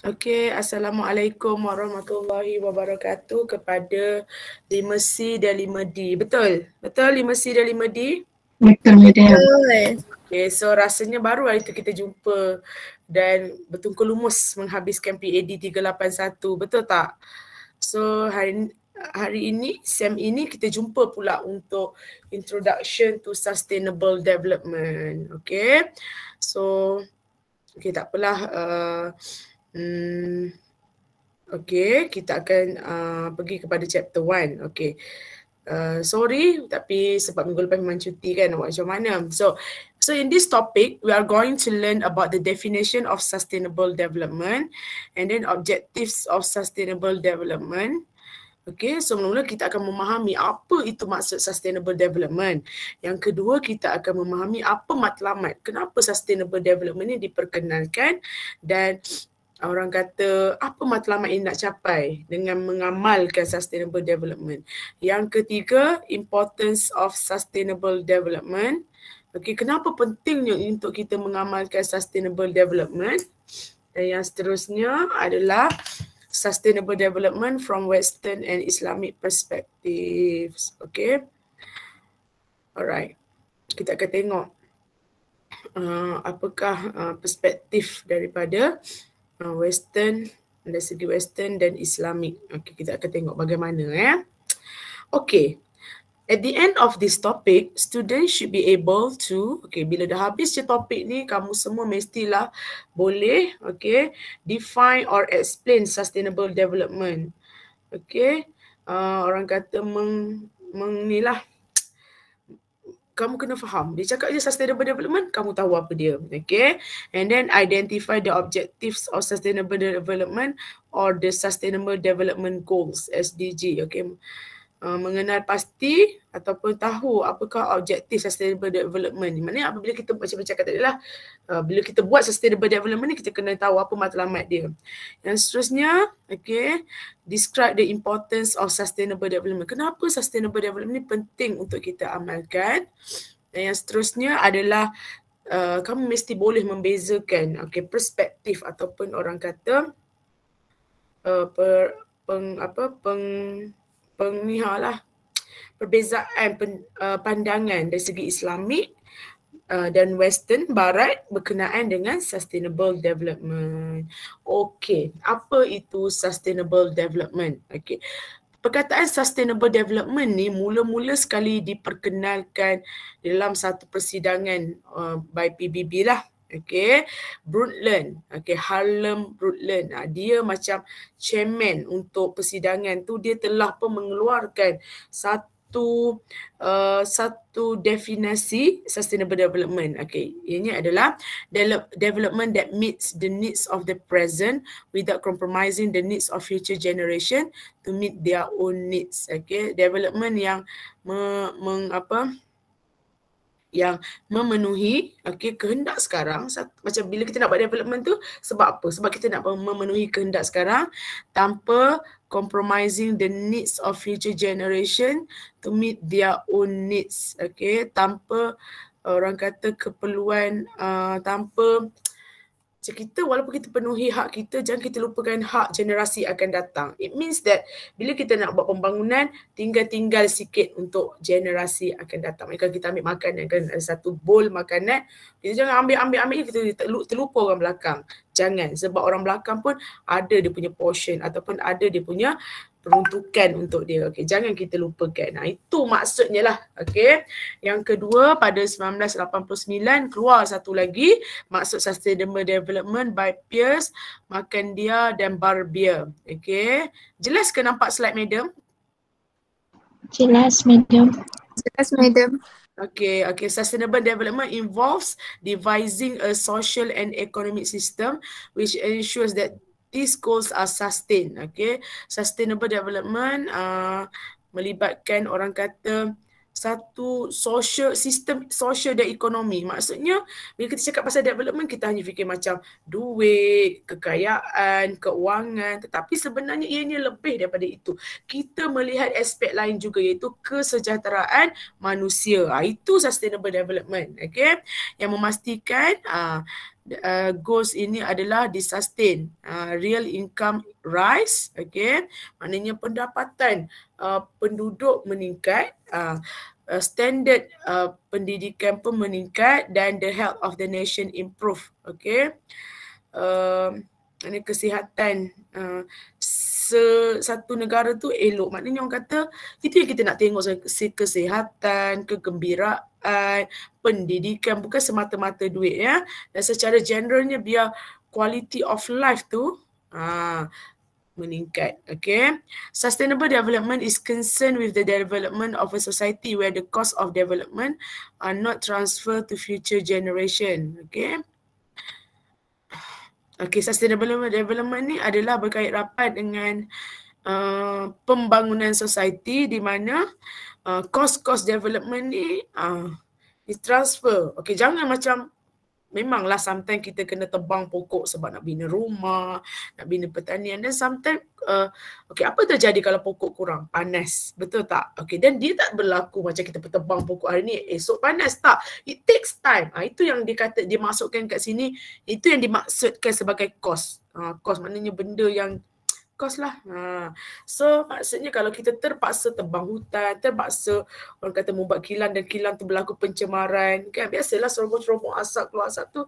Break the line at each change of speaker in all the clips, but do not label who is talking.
Okey, Assalamualaikum warahmatullahi wabarakatuh kepada 5C dan 5D. Betul? Betul 5C dan 5D?
Betul, madam.
Okay, so rasanya baru hari tu kita jumpa dan bertungkus lumus menghabiskan PAD 381. Betul tak? So hari ini, SEM ini kita jumpa pula untuk Introduction to Sustainable Development. Okay, so okay, tak apalah. Okay, kita akan pergi kepada chapter 1. Okay. Sorry, tapi sebab minggu lepas memang cuti kan, nak buat macam mana. So in this topic, we are going to learn about the definition of sustainable development and then objectives of sustainable development. Okay, so mula-mula kita akan memahami apa itu maksud sustainable development. Yang kedua, kita akan memahami apa matlamat, kenapa sustainable development ini diperkenalkan dan orang kata apa matlamat ini nak capai dengan mengamalkan sustainable development. Yang ketiga, importance of sustainable development. Okey, kenapa pentingnya untuk kita mengamalkan sustainable development? Dan yang seterusnya adalah sustainable development from Western and Islamic perspectives. Okay. Alright. Kita akan tengok apakah perspektif daripada Western, dari segi Western dan Islamic. Okay, kita akan tengok bagaimana Okay. At the end of this topic, students should be able to, okay, bila dah habis je topik ni, kamu semua mestilah boleh, okay, define or explain sustainable development. Okay, orang kata mengilah, kamu kena faham. Dia cakap je sustainable development, kamu tahu apa dia. Okay, and then identify the objectives of sustainable development or the sustainable development goals, SDG. Okay, mengenal pasti ataupun tahu apakah objektif sustainable development ni. Maknanya apabila kita macam cakap tadi lah, bila kita buat sustainable development ni, kita kena tahu apa matlamat dia. Yang seterusnya, okay, describe the importance of sustainable development. Kenapa sustainable development ni penting untuk kita amalkan? Dan yang seterusnya adalah kamu mesti boleh membezakan, okay, perspektif ataupun orang kata perbezaan pandangan dari segi Islamik dan Western Barat berkenaan dengan sustainable development. Okey, apa itu sustainable development? Okey. Perkataan sustainable development ni mula-mula sekali diperkenalkan dalam satu persidangan by PBB lah. Okay, Brundtland, okay, Harlem Brundtland, dia macam chairman untuk persidangan tu, dia telah pun mengeluarkan satu definisi sustainable development. Okay, ini adalah development that meets the needs of the present without compromising the needs of future generation to meet their own needs. Okay, development yang yang memenuhi, okay, kehendak sekarang. Macam bila kita nak buat development tu, sebab apa? Sebab kita nak memenuhi kehendak sekarang tanpa compromising the needs of future generation to meet their own needs. Okay, tanpa orang kata keperluan, tanpa macam kita, walaupun kita penuhi hak kita, jangan kita lupakan hak generasi akan datang. It means that bila kita nak buat pembangunan, tinggal sikit untuk generasi akan datang. Kalau kita ambil makanan, kan ada satu bowl makanan, kita jangan ambil kita terlupa orang belakang. Jangan, sebab orang belakang pun ada dia punya portion ataupun ada dia punya peruntukan untuk dia. Okay, jangan kita lupakan. Nah, itu maksudnya lah. Okay. Yang kedua, pada 1989 keluar satu lagi maksud sustainable development by Pierce, Makandia dan Barbier. Okay. Jelas ke nampak slide, madam?
Jelas, madam.
Jelas, madam.
Okay. Sustainable development involves devising a social and economic system which ensures that these goals are sustained. Okay, sustainable development melibatkan orang kata satu sistem sosial dan ekonomi. Maksudnya bila kita cakap pasal development, kita hanya fikir macam duit, kekayaan, keuangan, tetapi sebenarnya ianya lebih daripada itu. Kita melihat aspek lain juga, iaitu kesejahteraan manusia. Itu sustainable development, okay, yang memastikan goals ini adalah disustain, real income rise, okay, maknanya pendapatan penduduk meningkat, standard pendidikan pun meningkat dan the health of the nation improve, okay. Ini kesihatan satu negara tu elok. Maknanya orang kata itu yang kita nak tengok, kesihatan, kegembiraan, pendidikan, bukan semata-mata duit ya. Dan secara generalnya biar quality of life tu meningkat. Okay. Sustainable development is concerned with the development of a society where the cost of development are not transferred to future generation. Okay. Okay, sustainable development ni adalah berkait rapat dengan pembangunan society di mana cost development ni ditransfer. Okay, jangan macam memanglah sometimes kita kena tebang pokok sebab nak bina rumah, nak bina pertanian, dan sometimes okay, apa terjadi kalau pokok kurang? Panas, betul tak? Okay, dan dia tak berlaku macam kita tebang pokok hari ni, esok panas, tak. It takes time. Itu yang dimasukkan kat sini, itu yang dimaksudkan sebagai cost. Cost maknanya benda yang cost lah. So maksudnya kalau kita terpaksa tebang hutan, terpaksa orang kata membuat kilang dan kilang tu berlaku pencemaran, kan biasalah serobong-serobong asap keluar asap tu,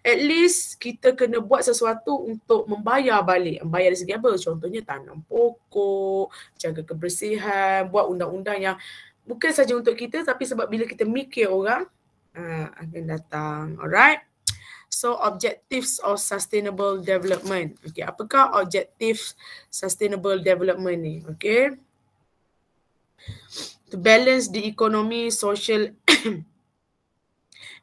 at least kita kena buat sesuatu untuk membayar balik. Membayar dari segi apa? Contohnya tanam pokok, jaga kebersihan, buat undang-undang yang bukan saja untuk kita tapi sebab bila kita mikir orang akan datang. Alright. So objectives of sustainable development. Okay, apakah objectives sustainable development ni? Okay. To balance the economy, social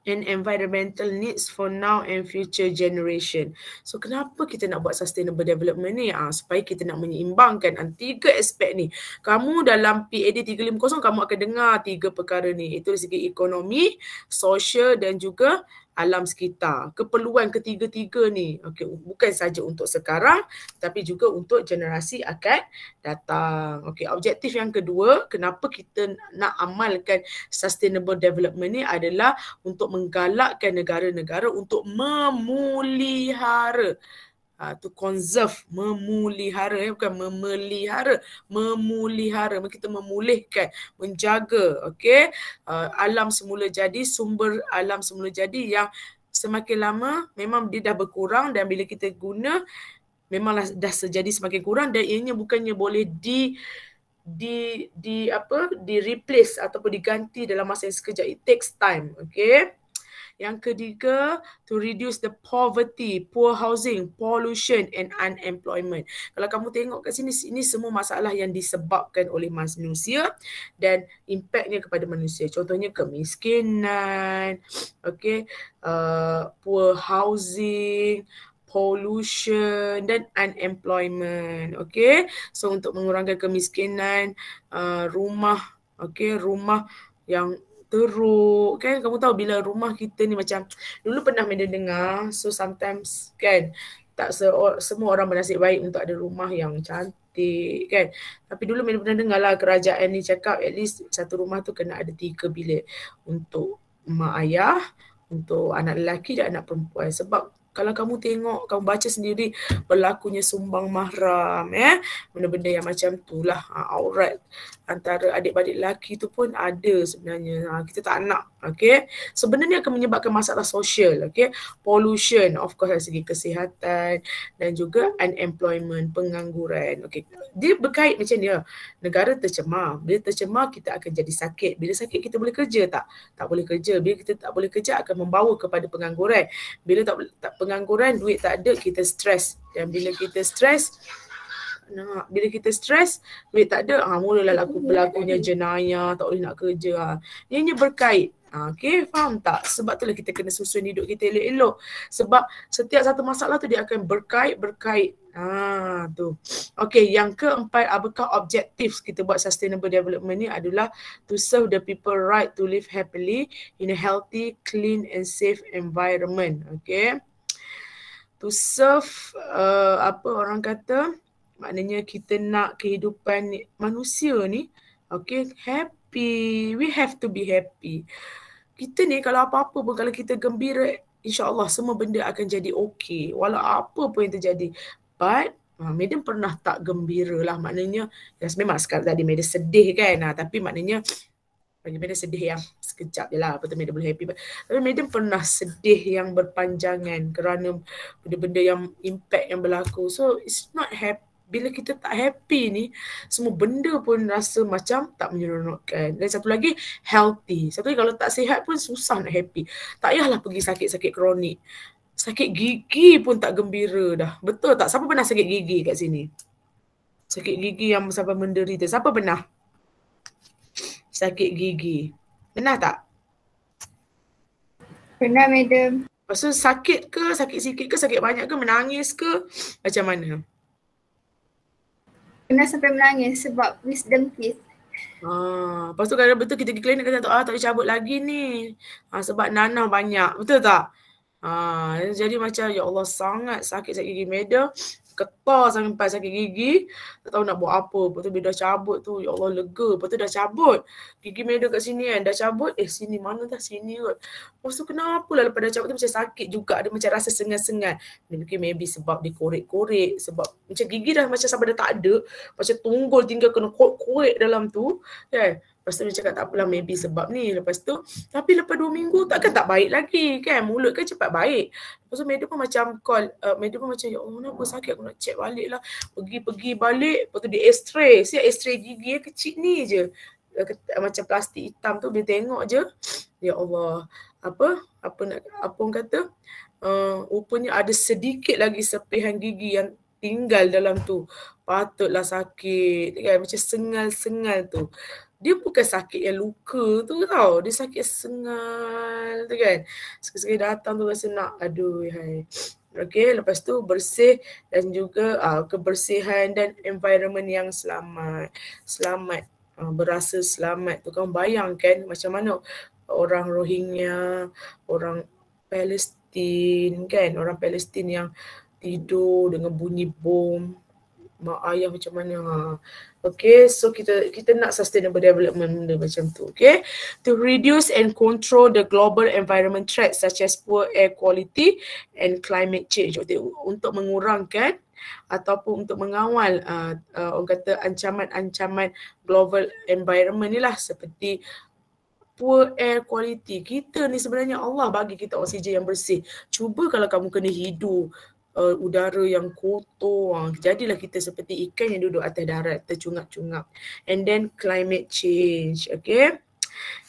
and environmental needs for now and future generation. So kenapa kita nak buat sustainable development ni? Supaya kita nak menyeimbangkan tiga aspek ni. Kamu dalam PAD 350 kamu akan dengar tiga perkara ni. Itu dari segi ekonomi, sosial dan juga alam sekitar. Keperluan ketiga-tiga ni, okay, bukan saja untuk sekarang tapi juga untuk generasi akan datang. Okay, objektif yang kedua, kenapa kita nak amalkan sustainable development ni adalah untuk menggalakkan negara-negara untuk memulihara, to conserve, memulihara, bukan memelihara, memulihara, kita memulihkan, menjaga, okay, alam semula jadi, sumber alam semula jadi yang semakin lama memang dia dah berkurang dan bila kita guna memanglah dah jadi semakin kurang dan ianya bukannya boleh di replace ataupun diganti dalam masa yang sekejap. It takes time, okay. Yang ketiga, to reduce the poverty, poor housing, pollution and unemployment. Kalau kamu tengok kat sini, ini semua masalah yang disebabkan oleh manusia dan impaknya kepada manusia. Contohnya kemiskinan, okay, poor housing, pollution dan unemployment. Okay, so untuk mengurangkan kemiskinan, rumah, okay, rumah yang teruk, kan kamu tahu bila rumah kita ni macam dulu pernah mendengar, so sometimes kan tak semua orang bernasib baik untuk ada rumah yang cantik kan, tapi dulu pernah dengar lah kerajaan ni cakap at least satu rumah tu kena ada 3 bilik untuk mak ayah, untuk anak lelaki dan anak perempuan. Sebab kalau kamu tengok, kamu baca sendiri berlakunya sumbang mahram, benda-benda yang macam tu lah, aurat antara adik-beradik lelaki tu pun ada sebenarnya. Kita tak nak, okay. Sebenarnya akan menyebabkan masalah sosial, okay. Pollution, of course dari segi kesihatan dan juga unemployment, pengangguran, okay. Dia berkait macam ni, negara tercemar. Bila tercemar, kita akan jadi sakit. Bila sakit, kita boleh kerja tak? Tak boleh kerja. Bila kita tak boleh kerja, akan membawa kepada pengangguran. Bila tak pengangguran, duit tak ada, kita stres. Dan bila kita stres, duit tak ada, mulalah berlakunya jenayah, tak boleh nak kerja. Ianya berkait. Okay, faham tak? Sebab itulah kita kena susun hidup kita elok-elok. Sebab setiap satu masalah tu dia akan berkait. Tu. Okay, yang keempat, apakah objektif kita buat sustainable development ni adalah to serve the people right to live happily in a healthy, clean and safe environment. Okay. To serve, orang kata, maknanya kita nak kehidupan manusia ni, okay, happy. We have to be happy. Kita ni kalau apa-apa pun, kalau kita gembira, InsyaAllah semua benda akan jadi okey. Walau apa pun yang terjadi. But Madam pernah tak gembira lah. Maknanya, ya, memang sekarang tadi Madam sedih kan. Tapi maknanya bagi Madam sedih yang sekejap je lah. Lepas tu Madam boleh happy. Tapi Madam pernah sedih yang berpanjangan kerana benda-benda yang impact yang berlaku. So it's not happy. Bila kita tak happy ni, semua benda pun rasa macam tak menyeronokkan. Dan satu lagi, healthy. Satu lagi, kalau tak sihat pun susah nak happy. Tak payahlah pergi sakit-sakit kronik. Sakit gigi pun tak gembira dah. Betul tak? Siapa pernah sakit gigi kat sini? Sakit gigi yang sampai menderita. Siapa pernah sakit gigi? Pernah tak?
Pernah, Madam.
Lepas tu sakit ke, sakit sikit ke, sakit banyak ke, menangis ke, macam mana?
Pernah sampai menangis sebab wisdom teeth.
Lepas tu kadang betul kita pergi klinik kata tak boleh cabut lagi ni. Sebab nanah banyak. Betul tak? Jadi macam ya Allah sangat sakit gigi Madam. Ketar sampai sakit gigi. Tak tahu nak buat apa. Lepas tu bila dah cabut tu ya Allah lega. Lepas tu dah cabut. Gigi Madam kat sini kan. Dah cabut. Sini mana dah sini kot. Lepas tu kenapa lah lepas dah cabut tu macam sakit juga. Ada macam rasa sengat-sengat. Dia fikir maybe sebab dikorek-korek. Sebab macam gigi dah macam sampai dah tak ada. Macam tunggul tinggal kena korek dalam tu. Kan. Lepas tu dia cakap tak apalah maybe sebab ni. Lepas tu tapi lepas 2 minggu takkan tak baik lagi kan. Mulut kan cepat baik. Lepas tu Madam pun macam call. Madam pun macam ya Allah kenapa sakit aku nak check balik lah. Pergi balik. Lepas tu dia x-ray. Siap x-ray gigi kecil ni je. Macam plastik hitam tu dia tengok je. Ya Allah. Apa orang kata. Rupanya ada sedikit lagi sepihan gigi yang tinggal dalam tu. Patutlah sakit kan. Macam sengal-sengal tu. Dia bukan sakit yang luka tu tau. Dia sakit sengal tu kan. Sekali-sekali datang tu rasa nak aduh hai. Okay, lepas tu bersih dan juga kebersihan dan environment yang selamat. Berasa selamat tu. Kau bayangkan macam mana orang Rohingya, orang Palestin kan. Orang Palestin yang tidur dengan bunyi bom. Mak ayah macam mana. Okay, so kita nak sustainable development benda macam tu. Okay, to reduce and control the global environment threats such as poor air quality and climate change. Untuk mengurangkan ataupun untuk mengawal orang kata ancaman-ancaman global environment ni lah seperti poor air quality. Kita ni sebenarnya Allah bagi kita oksigen yang bersih. Cuba kalau kamu kena hidup udara yang kotor, jadilah kita seperti ikan yang duduk atas darat tercungap-cungap. And then climate change, okay.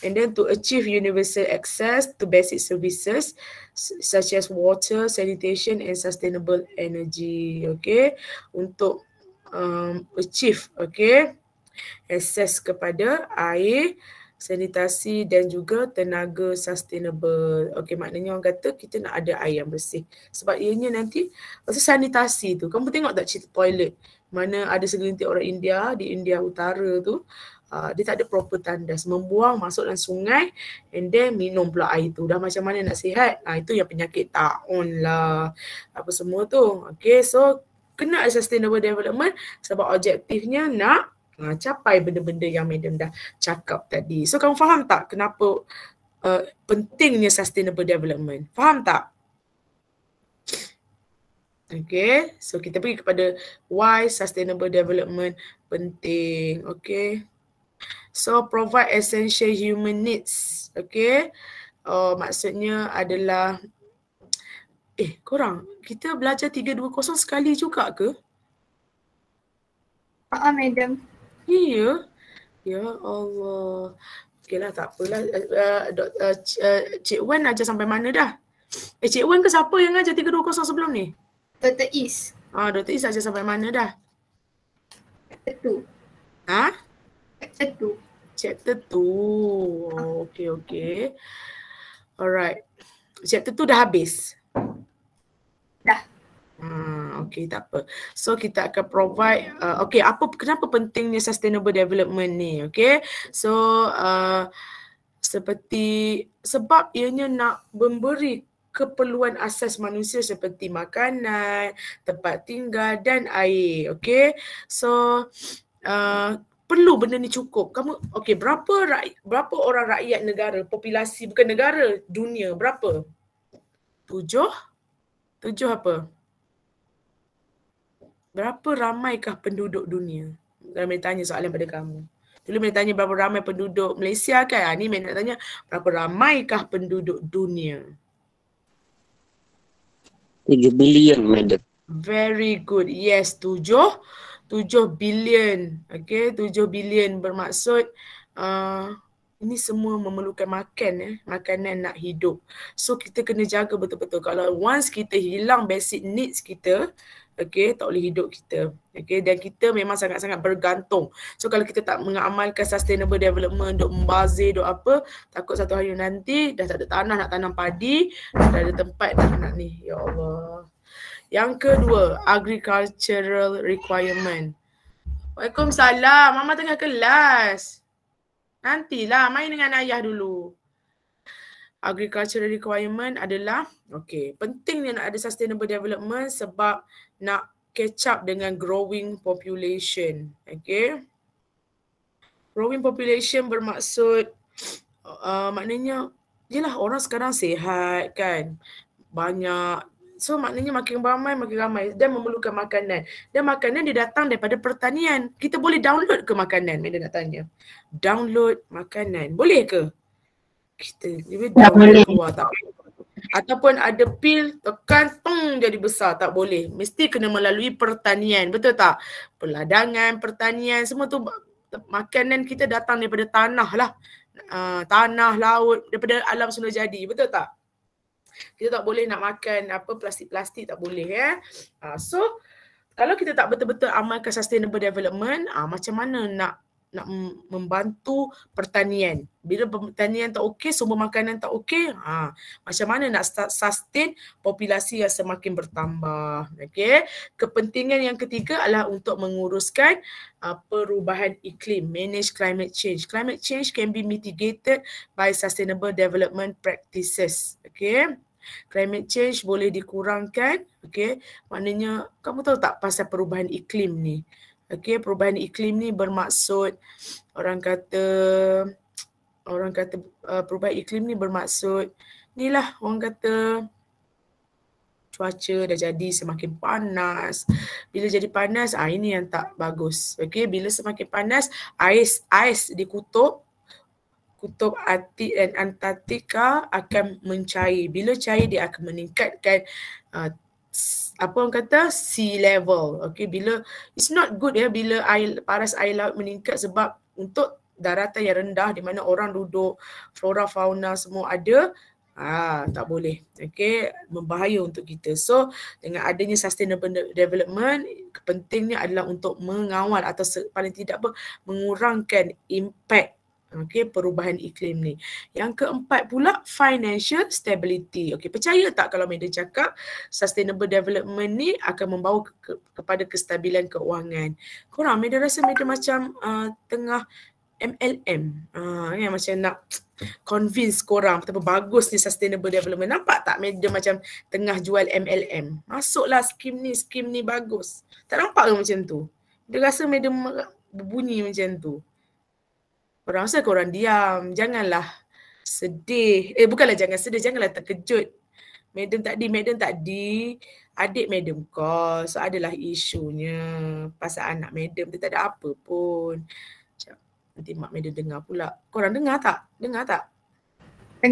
And then to achieve universal access to basic services such as water, sanitation and sustainable energy, okay. Untuk achieve, okay, akses kepada air, sanitasi dan juga tenaga sustainable. Okey, maknanya orang kata kita nak ada air yang bersih. Sebab ianya nanti, pasal sanitasi tu, kamu tengok tak cerita toilet? Mana ada segelintir orang India, di India Utara tu, dia tak ada proper tandas. Membuang masuk dalam sungai and then minum pula air tu. Dah macam mana nak sihat? Itu yang penyakit taun lah. Apa semua tu. Okay, so kena ada sustainable development sebab objektifnya nak capai benda-benda yang Madam dah cakap tadi. So kamu faham tak kenapa pentingnya sustainable development? Faham tak? Okay, so kita pergi kepada why sustainable development penting. Okay, so provide essential human needs. Okay, maksudnya adalah korang, kita belajar 320 sekali juga ke?
Madam.
Ya. Ya Allah. Okeylah tak apalah. Cik Wan ajar sampai mana dah? Cik Wan ke siapa yang ajar 320 sebelum ni?
Dr. Is.
Dr. Is ajar sampai mana dah?
Chapter 2. Chapter 2.
Chapter 2. Okey. Alright. Chapter 2 dah habis?
Dah.
Okay, tak apa. So kita akan provide kenapa pentingnya sustainable development ni, okay? So sebab ianya nak memberi keperluan asas manusia seperti makanan, tempat tinggal dan air, okay? So perlu benda ni cukup. Kamu berapa orang rakyat negara, populasi bukan negara, dunia berapa? 7 apa? Berapa ramaikah penduduk dunia? Kalau boleh tanya soalan pada kamu. Dulu boleh tanya berapa ramai penduduk Malaysia kan? Ni nak tanya berapa ramaikah penduduk dunia?
7 bilion, madam.
Very good. Yes, 7 bilion. Okay, 7 bilion bermaksud ini semua memerlukan makan, makanan nak hidup. So kita kena jaga betul-betul. Kalau once kita hilang basic needs kita, okay, tak boleh hidup kita. Okay, dan kita memang sangat-sangat bergantung. So kalau kita tak mengamalkan sustainable development, duk membazir, duk apa, takut satu hari nanti dah tak ada tanah nak tanam padi, dah ada tempat nak ni. Ya Allah. Yang kedua, agricultural requirement. Waalaikumsalam. Mama tengah kelas. Nantilah, main dengan ayah dulu. Agricultural requirement adalah, pentingnya nak ada sustainable development sebab nak catch up dengan growing population. Growing population bermaksud, maknanya, yelah orang sekarang sihat kan, banyak. So maknanya makin ramai dan memerlukan makanan. Dan makanan dia datang daripada pertanian. Kita boleh download ke makanan? Dia nak tanya. Download makanan. Boleh ke? Kita download keluar tak? Ataupun ada pil, tekan, jadi besar. Tak boleh. Mesti kena melalui pertanian. Betul tak? Peladangan, pertanian, semua tu makanan kita datang daripada tanah lah. Tanah, laut, daripada alam semula jadi. Betul tak? Kita tak boleh nak makan apa plastik-plastik, tak boleh So kalau kita tak betul-betul amalkan sustainable development, macam mana nak membantu pertanian? Bila pertanian tak okey, sumber makanan tak okey, macam mana nak sustain populasi yang semakin bertambah? Kepentingan yang ketiga adalah untuk menguruskan perubahan iklim, manage climate change. Climate change can be mitigated by sustainable development practices. Climate change boleh dikurangkan, maknanya kamu tahu tak pasal perubahan iklim ni? Perubahan iklim ni bermaksud orang kata perubahan iklim ni bermaksud inilah orang kata cuaca dah jadi semakin panas. Bila jadi panas, ini yang tak bagus. Bila semakin panas, ais di kutub Arktik dan Antartika akan mencair. Bila cair, dia akan meningkatkan apa orang kata sea level. Bila it's not good bila paras air laut meningkat sebab untuk daratan yang rendah di mana orang duduk, flora fauna semua ada, tak boleh. Membahaya untuk kita. So dengan adanya sustainable development, pentingnya adalah untuk mengawal atau paling tidak mengurangkan impact perubahan iklim ni. Yang keempat pula, financial stability. Percaya tak kalau Madam cakap sustainable development ni akan membawa kepada kestabilan keuangan? Korang, Madam rasa Madam macam tengah MLM. Macam nak convince korang betapa bagus ni sustainable development. Nampak tak Madam macam tengah jual MLM? Masuklah skim ni bagus. Tak nampak ke macam tu? Dia rasa Madam berbunyi macam tu. Korang rasa korang diam. Janganlah sedih. Bukanlah jangan sedih. Janganlah terkejut. Madam tadi, adik Madam call. So adalah isunya pasal anak Madam. Dia tak ada apa pun. Nanti mak Madam dengar pula. Korang dengar tak?
Dengar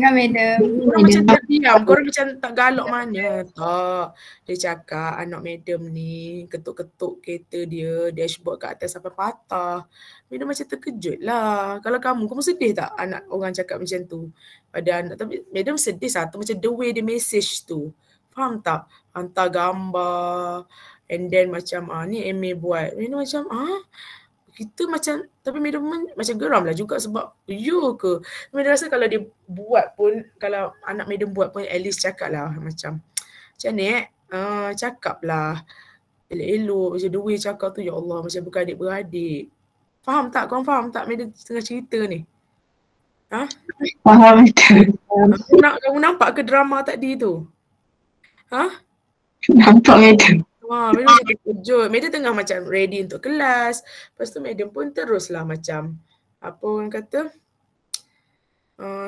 Madam.
Korang macam terdiam. Korang macam tak galak mana. Tak. Dia cakap anak Madam ni ketuk-ketuk kereta dia. Dashboard kat atas sampai patah. Madam macam terkejut lah. Kalau kamu sedih tak anak orang cakap macam tu pada anak? Tapi Madam sedih satu macam the way dia message tu. Faham tak? Hantar gambar. And then macam ni Amy buat. Madam macam kita macam, tapi Madam macam geram lah juga sebab you ke? Madam rasa kalau dia buat pun, kalau anak Madam buat pun at least cakap lah macam ni cakap lah elok-elok macam the way cakap tu, ya Allah, macam bukan adik-beradik. Faham tak? Korang faham tak Madam tengah cerita ni?
Faham betul.
Kamu nampak ke drama tadi tu?
Nampak Madam.
Madam macam terkejut. Madam tengah macam ready untuk kelas. Lepas tu Madam pun teruslah macam apa orang kata,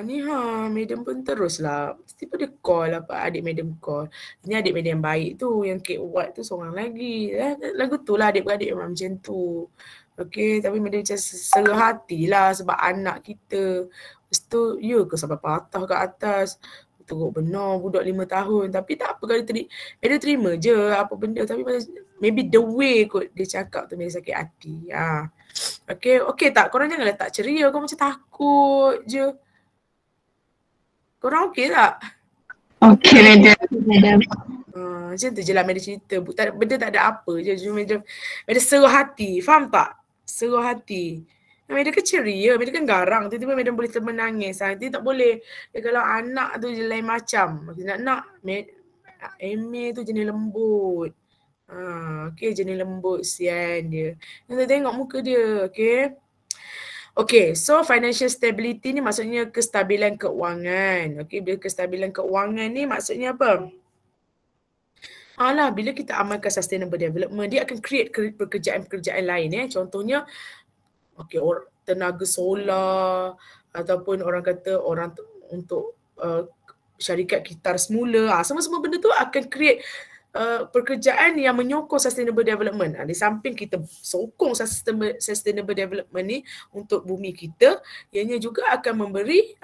Ni madam pun teruslah. Mesti pada call lah Pak adik madam call. Ini adik madam yang baik tu, yang Kek Wat tu seorang lagi. Lagu tu lah adik-beradik memang macam tu. Okey, tapi madam macam serah hati lah sebab anak kita. Lepas tu, ya ke sampai patah kat atas. Teruk benar budak 5 tahun. Tapi tak apa kalau madam terima je apa benda. Tapi maybe the way kot dia cakap tu madam sakit hati. Okey tak? Korang jangan letak ceria. Korang macam takut je. Korang okey tak?
Okay, madam.
Macam tu je lah madam cerita. Benda tak ada apa je. Cuma madam serah hati. Faham tak? Serah hati. Madam kan ceria. Madam kan garang. Tiba-tiba madam boleh menangis. Nanti tak boleh. Kalau anak tu je lain macam. Nak Amy tu jenis lembut. Okay, jenis lembut. Sian dia. Nanti tengok muka dia. Okay, so financial stability ni maksudnya kestabilan keuangan. Okay, bila kestabilan keuangan ni maksudnya apa? Bila kita amalkan sustainable development, dia akan create pekerjaan-pekerjaan lain. Contohnya, tenaga solar ataupun orang kata untuk syarikat kitar semula. Semua-semua benda tu akan create pekerjaan yang menyokong sustainable development. Di samping kita sokong sustainable development ni untuk bumi kita, ianya juga akan memberi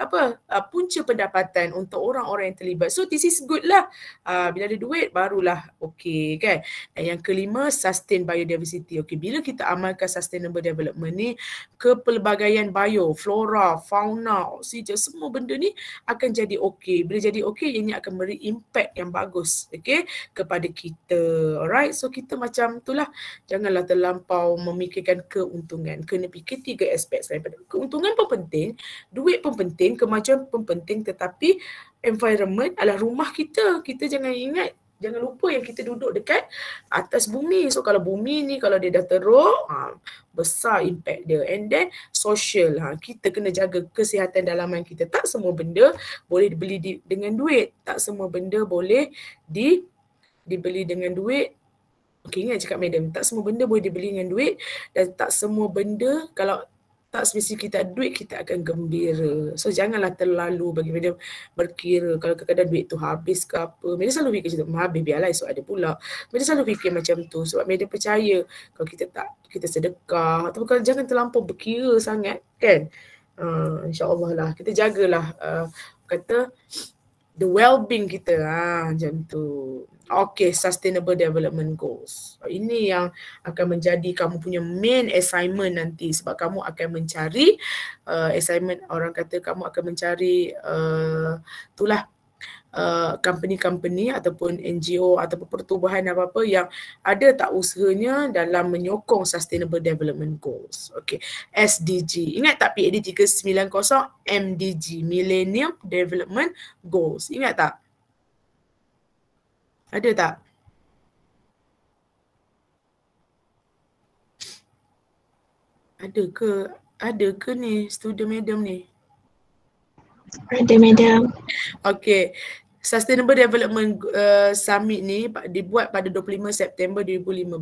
punca pendapatan untuk orang-orang yang terlibat. So this is good lah. Bila ada duit barulah okey kan. Dan yang kelima, sustain biodiversity. Okey, bila kita amalkan sustainable development ni, kepelbagaian bio, flora, fauna, oksigen, semua benda ni akan jadi okey. Bila jadi okey, ianya akan memberi impact yang bagus kepada kita. Alright, so kita macam itulah, janganlah terlampau memikirkan keuntungan. Kena fikir 3 aspek daripada keuntungan pun penting, duit pun penting, kemajuan pun penting, tetapi environment adalah rumah kita. Kita jangan lupa yang kita duduk dekat atas bumi. So kalau bumi ni kalau dia dah teruk, besar impact dia. And then social, kita kena jaga kesihatan dalaman kita. Tak semua benda boleh dibeli dengan duit. Tak semua benda boleh dibeli dengan duit. Okey, ingat cakap madam, tak semua benda boleh dibeli dengan duit, dan tak semua benda kalau tak spesifik kita ada duit, kita akan gembira. So janganlah terlalu bagi madam berkira kalau kadang-kadang duit tu habis ke apa. Madam selalu fikir macam tu, habis biarlah esok ada pula. Madam selalu fikir macam tu sebab madam percaya kalau kita sedekah atau kalau jangan terlampau berkira sangat kan. InsyaAllah lah kita jagalah kata the well-being kita. Macam tu. Okay, sustainable development goals. Ini yang akan menjadi kamu punya main assignment nanti, sebab kamu akan mencari assignment, orang kata kamu akan mencari company-company ataupun NGO ataupun pertubuhan apa-apa yang ada tak usahanya dalam menyokong sustainable development goals. Okay, SDG. Ingat tak PAD 390 MDG, Millennium Development Goals. Ingat tak? Ada tak? Ada ke ni student madam ni?
Ada madam.
Okay. Sustainable Development Summit ni dibuat pada 25 September 2015.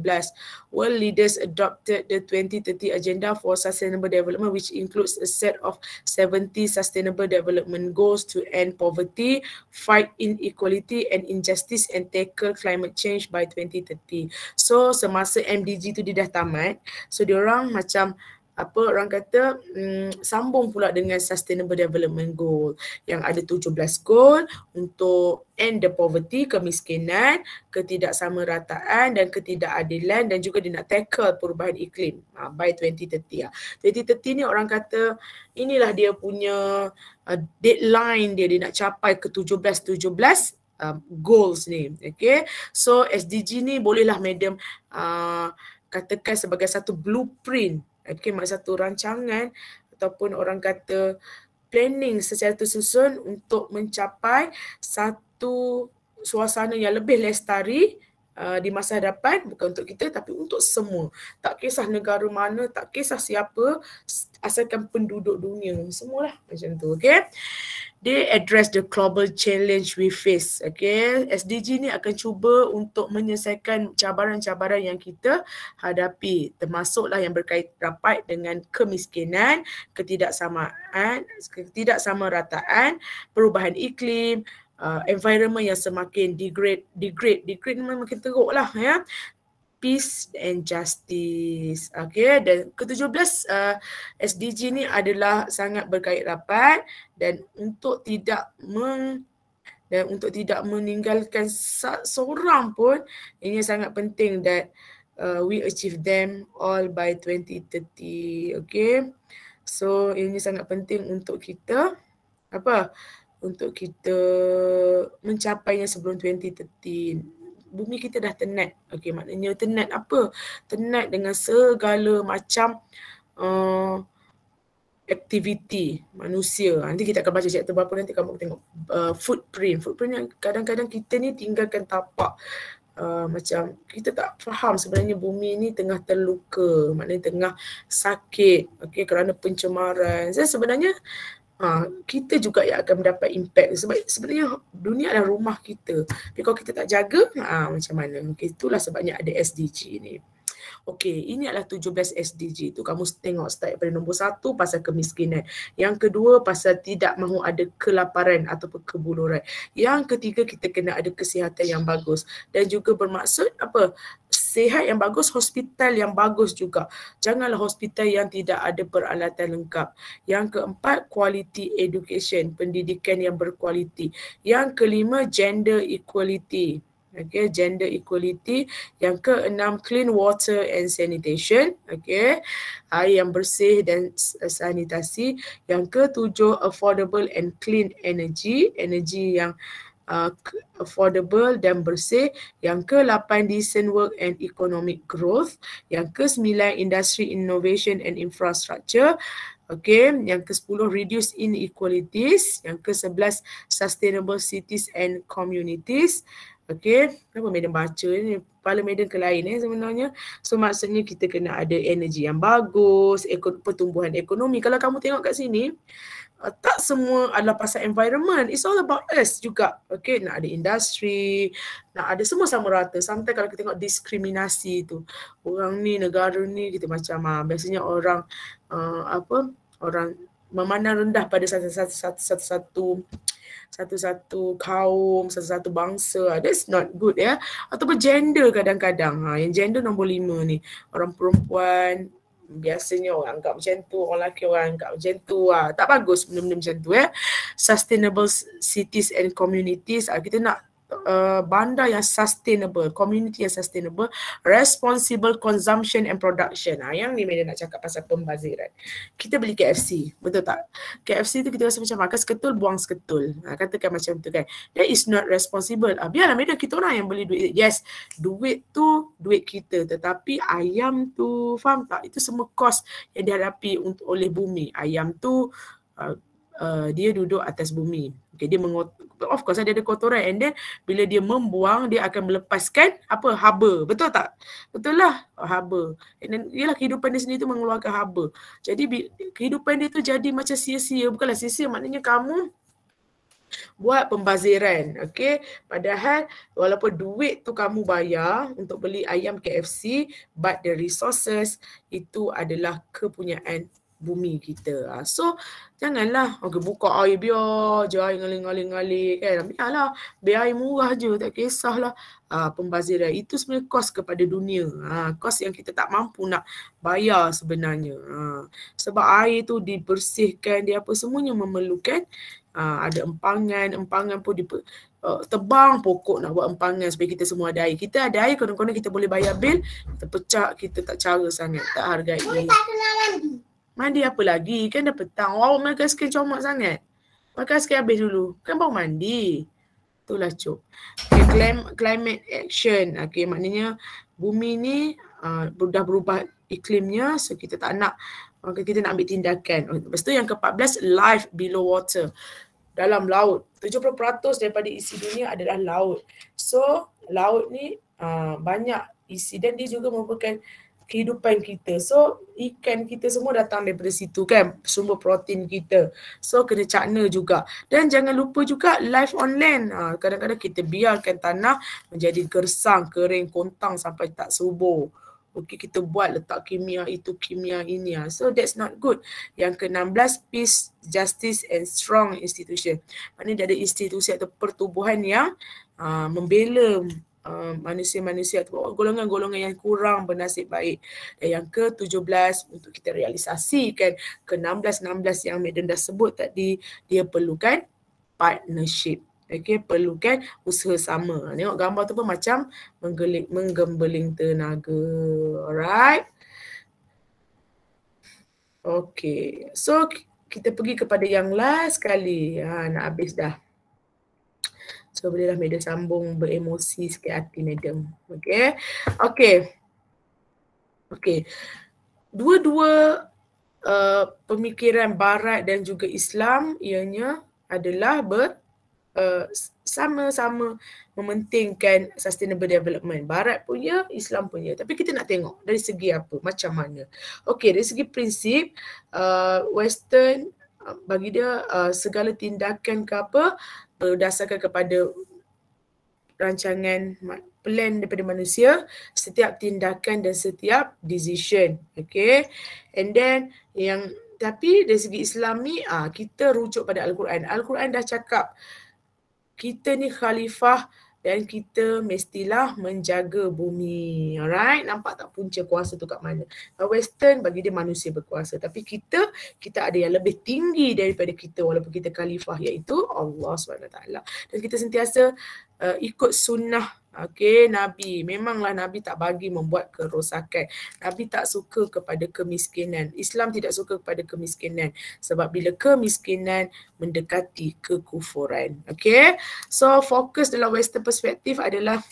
World leaders adopted the 2030 Agenda for Sustainable Development, which includes a set of 70 sustainable development goals to end poverty, fight inequality and injustice and tackle climate change by 2030. So semasa MDG tu dia dah tamat, so diorang macam orang kata sambung pula dengan Sustainable Development Goal yang ada 17 goal untuk end the poverty, kemiskinan, ketidaksamarataan dan ketidakadilan, dan juga dia nak tackle perubahan iklim by 2030. 2030 ni orang kata inilah dia punya deadline dia nak capai ke 17 goals ni. Okay, so SDG ni bolehlah madam katakan sebagai satu blueprint. Okay, satu rancangan ataupun orang kata planning secara tersusun untuk mencapai satu suasana yang lebih lestari di masa hadapan, bukan untuk kita tapi untuk semua. Tak kisah negara mana, tak kisah siapa, asalkan penduduk dunia, semualah macam tu. Okay. they address the global challenge we face. Okay, SDG ni akan cuba untuk menyelesaikan cabaran-cabaran yang kita hadapi, termasuklah yang berkait rapat dengan kemiskinan, ketidaksamarataan, perubahan iklim, environment yang semakin degrade memang makin teruk lah ya. Peace and justice. Okay, dan ke-17 SDG ni adalah sangat berkait rapat dan untuk tidak meninggalkan seorang pun, ini sangat penting that we achieve them all by 2030. Okay, so ini sangat penting untuk kita untuk kita mencapainya sebelum 2030. Bumi kita dah tenat. Okey, maknanya tenat apa? Tenat dengan segala macam aktiviti manusia. Nanti kita akan baca chapter berapa, nanti kamu tengok footprint. Footprint yang kadang-kadang kita ni tinggalkan tapak. Macam kita tak faham sebenarnya bumi ni tengah terluka, maknanya tengah sakit, okey, kerana pencemaran. Sebenarnya kita juga yang akan mendapat impact sebab sebenarnya dunia adalah rumah kita. Tapi kalau kita tak jaga, macam mana? Okay, itulah sebabnya ada SDG ni. Okey, ini adalah 17 SDG tu. Kamu tengok start pada nombor 1 pasal kemiskinan. Yang kedua pasal tidak mahu ada kelaparan ataupun kebuluran. Yang ketiga kita kena ada kesihatan yang bagus. Dan juga bermaksud apa? Sihat yang bagus, hospital yang bagus juga. Janganlah hospital yang tidak ada peralatan lengkap. Yang keempat, quality education, pendidikan yang berkualiti. Yang kelima, gender equality. Okay, gender equality. Yang keenam, clean water and sanitation. Okay, air yang bersih dan sanitasi. Yang ketujuh, affordable and clean energy. Energy yang affordable dan bersih. Yang ke-8, decent work and economic growth. Yang ke-9, industry innovation and infrastructure. Okay, yang ke-10, reduce inequalities. Yang ke-11, sustainable cities and communities. Okay, kenapa Madam baca ni? Kepala Madam ke lain sebenarnya. So maksudnya kita kena ada energi yang bagus, pertumbuhan ekonomi. Kalau kamu tengok kat sini, tak semua adalah pasal environment. It's all about us juga. Okay, nak ada industri, nak ada semua sama rata. Sometimes kalau kita tengok diskriminasi tu, orang ni, negara ni, kita macam biasanya orang orang memandang rendah pada satu kaum, satu bangsa. That's not good ya. Ataupun gender kadang-kadang. Yang gender nombor 5 ni. Orang perempuan biasanya orang anggap macam tu, orang lelaki orang anggap macam tu. Tak bagus benda-benda macam tu ya. Sustainable cities and communities. Kita nak bandar yang sustainable, community yang sustainable, responsible consumption and production. Yang ni Medan nak cakap pasal pembaziran. Kita beli KFC, betul tak? KFC tu kita rasa macam makan seketul, buang seketul. Katakan macam tu kan. That is not responsible. Biarlah Medan, kita orang yang beli duit. Yes, duit tu duit kita, tetapi ayam tu, faham tak? Itu semua kos yang dihadapi oleh bumi. Ayam tu dia duduk atas bumi. Okay, dia of course dia ada kotoran, and then bila dia membuang dia akan melepaskan haba. Betul tak? Betul lah, haba. And then ialah kehidupan dia sendiri tu mengeluarkan haba. Jadi kehidupan dia tu jadi macam sia-sia. Bukanlah sia-sia, maknanya kamu buat pembaziran. Okay, padahal walaupun duit tu kamu bayar untuk beli ayam KFC, but the resources itu adalah kepunyaan bumi kita. So janganlah buka air, biar je air ngalir kan. Biarlah, biar air murah je, tak kisahlah. Pembaziran itu sebenarnya kos kepada dunia. Kos yang kita tak mampu nak bayar sebenarnya. Sebab air tu dibersihkan, dia apa semuanya memerlukan ada empangan pun tebang pokok nak buat empangan supaya kita semua ada air. Kita ada air, kadang-kadang kita boleh bayar bil, kita pecah, kita tak cara sangat, tak hargai. Mandi apa lagi? Kan dah petang. Awak makan sikit comot sangat. Makan sikit habis dulu. Kan baru mandi. Itulah cuk. Okay, climate action. Okay, maknanya bumi ni dah berubah iklimnya. So kita tak nak, kita nak ambil tindakan. Lepas tu yang ke-14, life below water. Dalam laut. 70% daripada isi dunia adalah laut. So laut ni banyak isi, dan dia juga merupakan kehidupan kita. So ikan kita semua datang daripada situ kan, sumber protein kita. So kena cakna juga. Dan jangan lupa juga live on land. Kadang-kadang kita biarkan tanah menjadi gersang, kering, kontang sampai tak subur. Okey, kita buat letak kimia itu, kimia ini. So that's not good. Yang ke-16, peace, justice and strong institution. Maknanya dia ada institusi atau pertubuhan yang membela manusia-manusia atau golongan-golongan yang kurang bernasib baik. Dan yang ke-17 untuk kita realisasikan ke-16 yang Madam dah sebut tadi, dia perlukan partnership. Okey, perlukan usaha sama. Tengok gambar tu pun macam menggembeling tenaga. Alright. Okey. So kita pergi kepada yang last sekali. Nak habis dah. So bolehlah Madam sambung beremosi sikit hati Madam. Okey. Okey. Dua-dua pemikiran Barat dan juga Islam ianya adalah sama-sama mementingkan sustainable development. Barat punya, Islam punya. Tapi kita nak tengok dari segi apa, macam mana. Okey, dari segi prinsip, Western bagi dia segala tindakan ke apa berdasarkan kepada rancangan plan daripada manusia, setiap tindakan dan setiap decision. Okay. And then tapi dari segi Islam ni kita rujuk pada Al-Quran. Al-Quran dah cakap kita ni khalifah dan kita mestilah menjaga bumi. Alright, nampak tak punca kuasa tu kat mana? Western bagi dia manusia berkuasa, tapi kita ada yang lebih tinggi daripada kita walaupun kita khalifah, iaitu Allah SWT. Dan kita sentiasa ikut sunnah Nabi. Memanglah Nabi tak bagi membuat kerosakan. Nabi tak suka kepada kemiskinan. Islam tidak suka kepada kemiskinan. Sebab bila kemiskinan mendekati kekufuran. So fokus dalam Western perspective adalah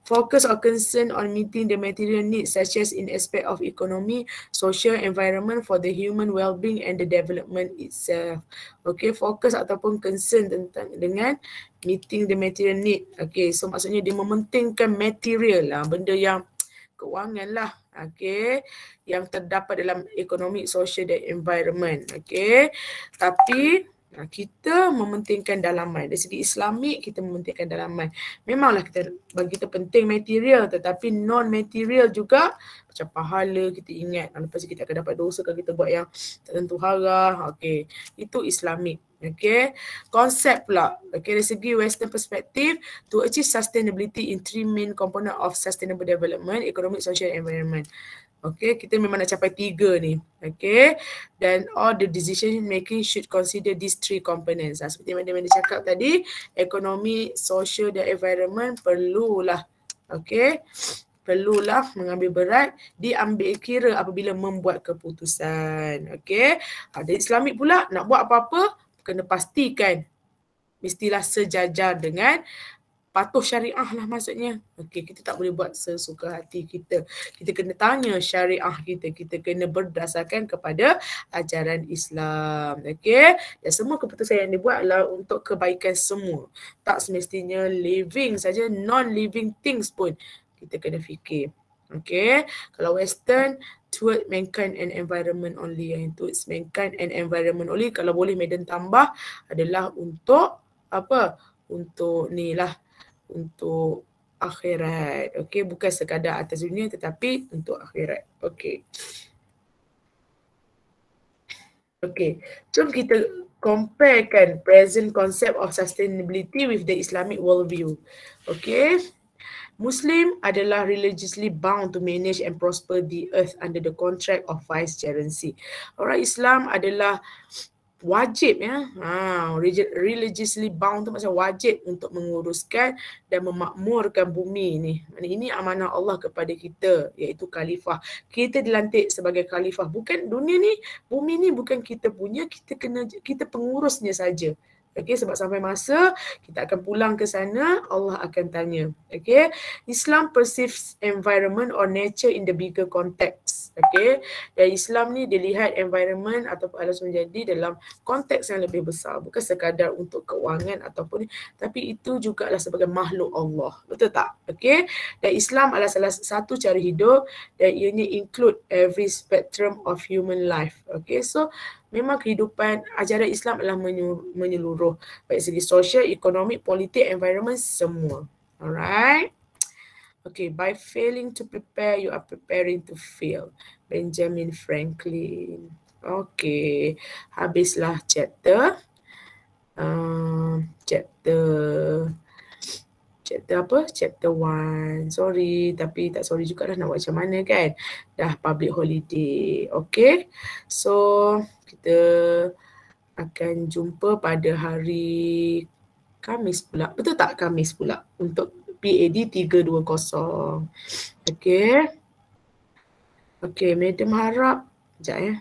focus or concern on meeting the material needs such as in aspect of economy, social, environment for the human well-being and the development itself. Fokus ataupun concern dengan meeting the material need. So maksudnya dia mementingkan material lah, benda yang keuangan lah. Yang terdapat dalam ekonomi, social dan environment. Tapi kita mementingkan dalaman. Dari segi Islamik, kita mementingkan dalaman. Memanglah bagi kita penting material, tetapi non-material juga macam pahala kita ingat. Lepas tu kita akan dapat dosa kalau kita buat yang tak tentu hara. Itu Islamik. Konsep pula. Dari segi Western perspective, to achieve sustainability in three main component of sustainable development, economic, social, and environment. Kita memang nak capai 3 ni. Dan all the decision making should consider these 3 components. Seperti mana dia cakap tadi, ekonomi, social dan environment perlulah mengambil berat, diambil kira apabila membuat keputusan. Dari Islamik pula, nak buat apa-apa kena pastikan mestilah sejajar dengan patuh syariah lah maksudnya. Kita tak boleh buat sesuka hati kita. Kita kena tanya syariah kita. Kita kena berdasarkan kepada ajaran Islam. Dan semua keputusan yang dibuat adalah untuk kebaikan semua. Tak semestinya living saja, non-living things pun kita kena fikir. Kalau Western, toward mankind and environment only. Yang towards mankind and environment only, kalau boleh Madam tambah, adalah untuk apa? Untuk ni lah, untuk akhirat. Bukan sekadar atas dunia tetapi untuk akhirat. Jom kita comparekan present concept of sustainability with the Islamic worldview. Muslim adalah religiously bound to manage and prosper the earth under the contract of vicegerency. Orang Islam adalah wajib religiously bound tu macam wajib untuk menguruskan dan memakmurkan bumi ni. Ini amanah Allah kepada kita, iaitu khalifah. Kita dilantik sebagai khalifah. Bukan dunia ni, bumi ni bukan kita punya, kita pengurusnya saja. Sebab sampai masa kita akan pulang ke sana, Allah akan tanya. Islam perceives environment or nature in the bigger context. Okay, dan Islam ni dilihat environment ataupun alas menjadi dalam konteks yang lebih besar, bukan sekadar untuk keuangan ataupun, tapi itu juga adalah sebagai makhluk Allah, betul tak? Okay, dan Islam adalah salah satu cara hidup dan ianya include every spectrum of human life. Okay, so memang kehidupan ajaran Islam adalah menyeluruh, baik segi sosial, ekonomi, politik, environment, semua. Alright. Okay, by failing to prepare, you are preparing to fail. Benjamin Franklin. Okay, habislah chapter. Chapter apa? Chapter 1. Sorry, tapi tak sorry juga dah nak buat macam mana kan. Dah public holiday. Okay, so kita akan jumpa pada hari Khamis pula. Betul tak Khamis pula untuk PAD 320. Okay. Okay, Madam harap. Sekejap ya.